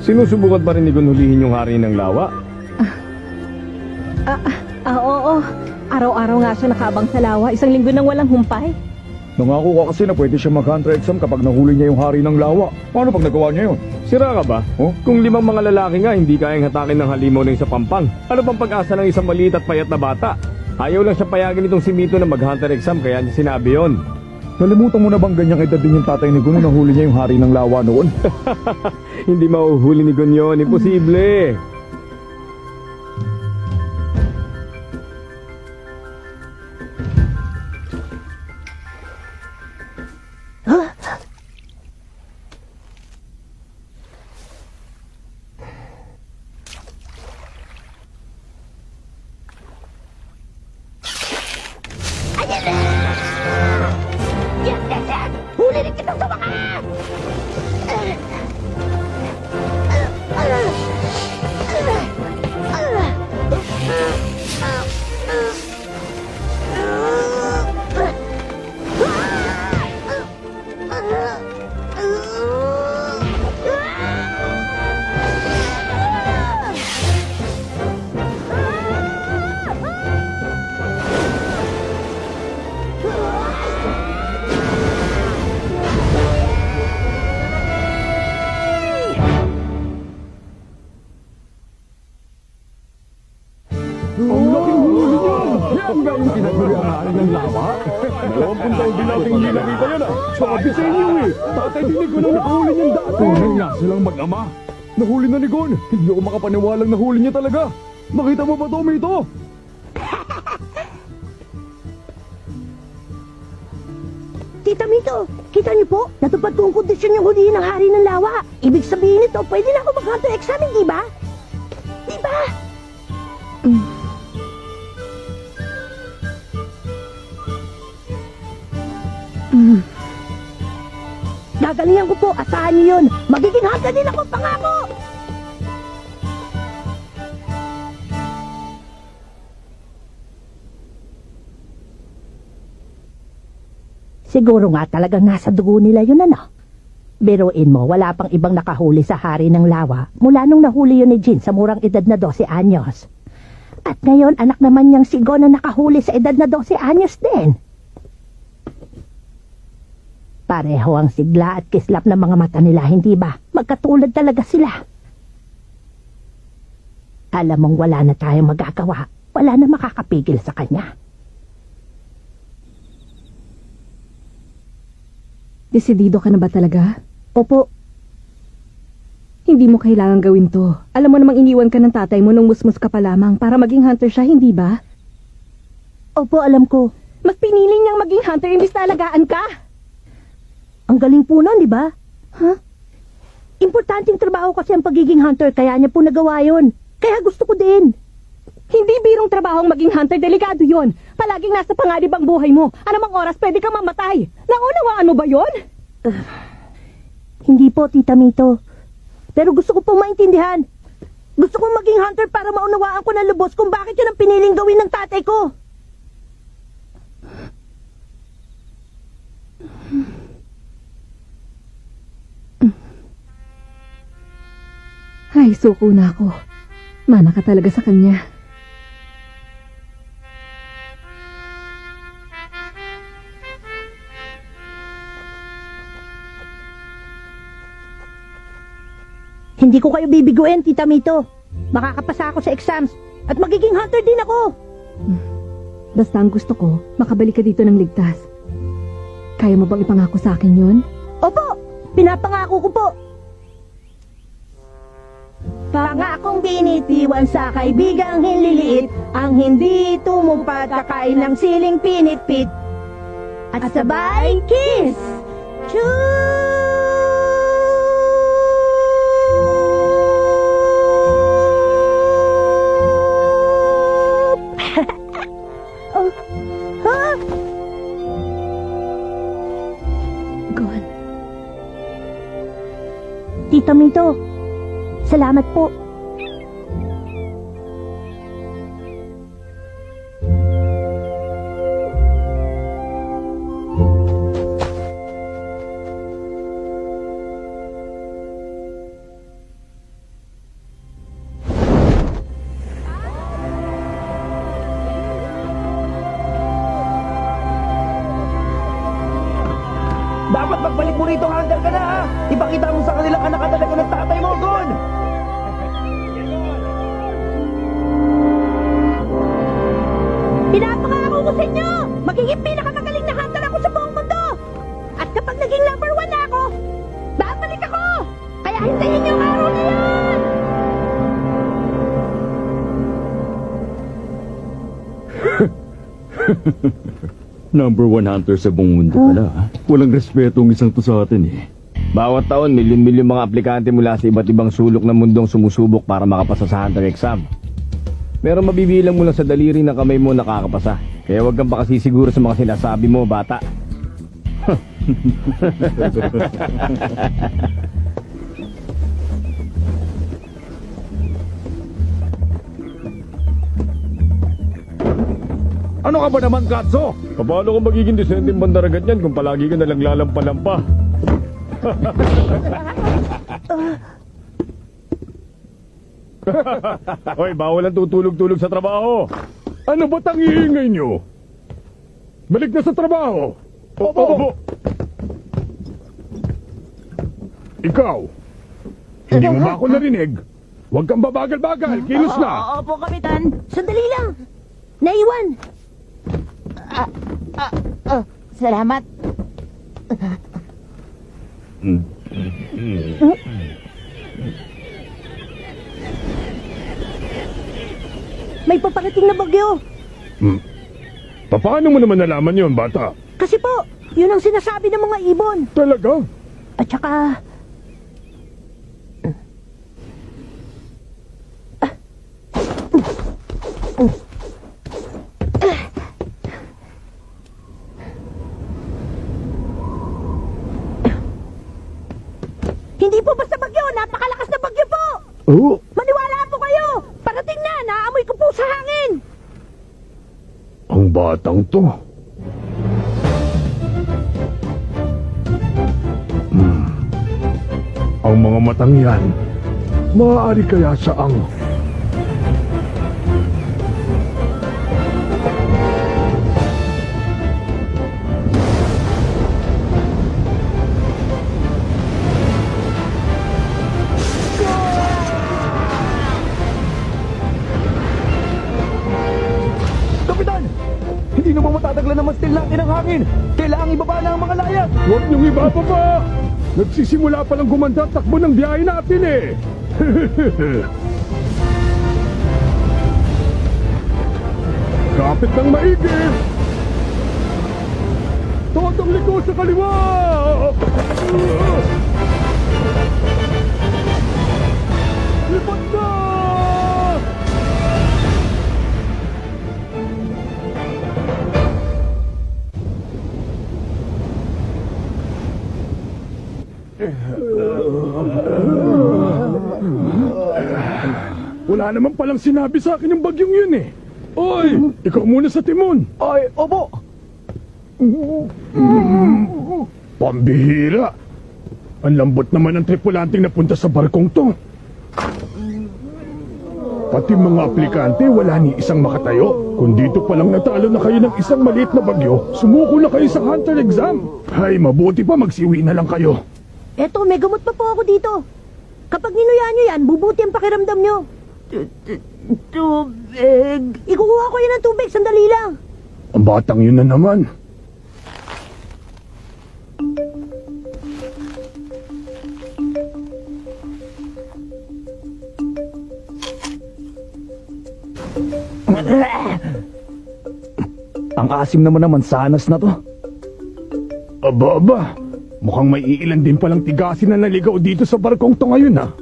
Sinusubukan pa rin ni Gun hulihin yung hari ng lawa? Oo. Araw-araw nga siya nakaabang sa lawa. Isang linggo nang walang humpay. Nangako ka kasi na pwede siya mag-hunter exam kapag nahuli niya yung hari ng lawa. Paano pag nagawa niya yun? Sira ka ba? Oh? Kung 5 mga lalaki nga hindi kayang hatakin ng halimaw ng isa pampang, ano pang pag-asa ng isang maliit at payat na bata? Ayaw lang siya payagin itong si Mito na mag-hunter exam kaya niya sinabi yon. Nalimutan mo na bang ganyang edad din yung tatay ni Gun nung nahuli niya yung hari ng lawa noon? Hindi mahuhuli ni Gun yun. Imposible. Huli rin kitang sa wakas! Ang laking huli niya! Yan ba yung pinagmuli ang hari ng lawa? 20 taon din natin hindi nakita yan ah! Sabi sa inyo eh! Tatay din ni Gun ang nakahuli niyan dati! Tunay nga silang mag-ama! Nahuli na ni Gun! Hindi ako makapaniwalang nahuli niya talaga! Nakita mo ba ito, Mito? Tita Mito, kita niyo po? Natupad ko ang kondisyon yung hulihin ng hari ng lawa. Ibig sabihin nito, pwede na ako mag-hunter exam, di ba? Di ba? Gagalingan ko po, asahan niyo yun. Magiging hunter din ako, pangako! Siguro nga talagang nasa dugo nila yun, ano? Biruin mo, wala pang ibang nakahuli sa hari ng lawa mula nung nahuli yun ni Jin sa murang edad na 12 anyos. At ngayon, anak naman niyang si Gon na nakahuli sa edad na 12 anyos din. Pareho ang sigla at kislap ng mga mata nila, hindi ba? Magkatulad talaga sila. Alam mong wala na tayong magagawa. Wala na makakapigil sa kanya. Desidido ka na ba talaga? Opo, Hindi mo kailangan gawin to. Alam mo namang iniwan ka ng tatay mo nung musmus ka pa lamang para maging hunter siya, hindi ba? opo, alam ko. Mas pinili niyang maging hunter imbis na alagaan ka. Ang galing po nun, di ba? Huh? Importanteng trabaho kasi ang pagiging hunter, kaya niya po nagawa yun. Kaya gusto ko din. Hindi birong trabahong maging hunter, delikado yon. Palaging nasa panganib ang buhay mo. Anumang oras pwede kang mamatay. Naunawaan mo ba yon? Hindi po, Tita Mito. Pero gusto ko po maintindihan. Gusto kong maging hunter para maunawaan ko na lubos kung bakit yun ang piniling gawin ng tatay ko. Ay, suko na ako. Mana ka talaga sa kanya. Hindi ko kayo bibiguin, Tita Mito. Makakapasa ako sa exams at magiging hunter din ako. Basta ang gusto ko, makabalik ka dito ng ligtas. Kaya mo bang ipangako sa akin yun? Opo, pinapangako ko po. Pangakong binitiwan sa kaibigang hinliliit, ang hindi tumupad kakain ng siling pinitpit. At sabay, kiss! Choo! Tita Mito. Salamat po. Dapat magbalik mo rito, Hunter ka na ha! Ipakita mo sa kanila anak ka talaga ng tatay mo, Gon! Pinapangako ko sa inyo! Magiging pinakamagaling na hunter ako sa buong mundo! At kapag naging number 1 na ako, babalik ako! Kaya hintayin niyo ang araw na yan! Number 1 hunter sa buong mundo pala. Walang respeto ang isang to sa atin eh. Bawat taon, milyon-milyon mga aplikante mula sa iba't ibang sulok ng mundong sumusubok para makapasa sa Hunter exam. Pero mabibilang mo lang sa daliri ng kamay mo nakakapasa. Kaya huwag kang makasisiguro sa mga sinasabi mo, bata. Ano ka ba naman, Katso? Paano kung magiging disenteng bandaragat yan kung palagi ka nalang lalampa-lampa? Hoy, bawal ang tutulog-tulog sa trabaho. Ano ba tang iingay nyo? Balik na sa trabaho. Opo. Ikaw, hindi mo ba ako narinig? Huwag kang babagal-bagal, kilos na. Opo, Kapitan. Sandali lang! Naiwan! Salamat. May paparating na bagyo! Paano mo naman nalaman yon, bata? Kasi po, yun ang sinasabi ng mga ibon. Talaga? At saka... Hindi po basta bagyo, napakalakas na bagyo po! Oo. Maniwala po kayo! Parating na, naamoy ko po sa hangin! Ang batang to. Ang mga matang yan, maaari kaya saang... Kapitan! Hindi naman matataglan naman still natin ang hangin! Kailangang ibaba na ang mga layat! Huwag niyong ibababa! Nagsisimula pa lang gumanda at takbo ng biyahe natin eh! Kapit ng maigi! Totong liko sa kaliwa! Lipat na! Wala naman palang sinabi sa akin yung bagyong yun eh. Oy, ikaw muna sa timon. Ay, opo! Pambihira. Ang lambot naman ng tripulanting napunta sa barkong to. Pati mga aplikante, wala ni isang makatayo. Kung dito palang natalo na kayo ng isang maliit na bagyo, sumuko na kayo sa Hunter exam. Ay, mabuti pa magsiwi na lang kayo. Eto, may gamot pa po ako dito. Kapag ninuya nyo yan, bubuti ang pakiramdam nyo. Tubig. Ikukuha ko yan ng tubig, sandali lang. Ang batang yun na naman. Ang asim naman sanas na to. Aba, mukhang may iilan din palang tigasin na naligaw dito sa barkong to ngayon ha.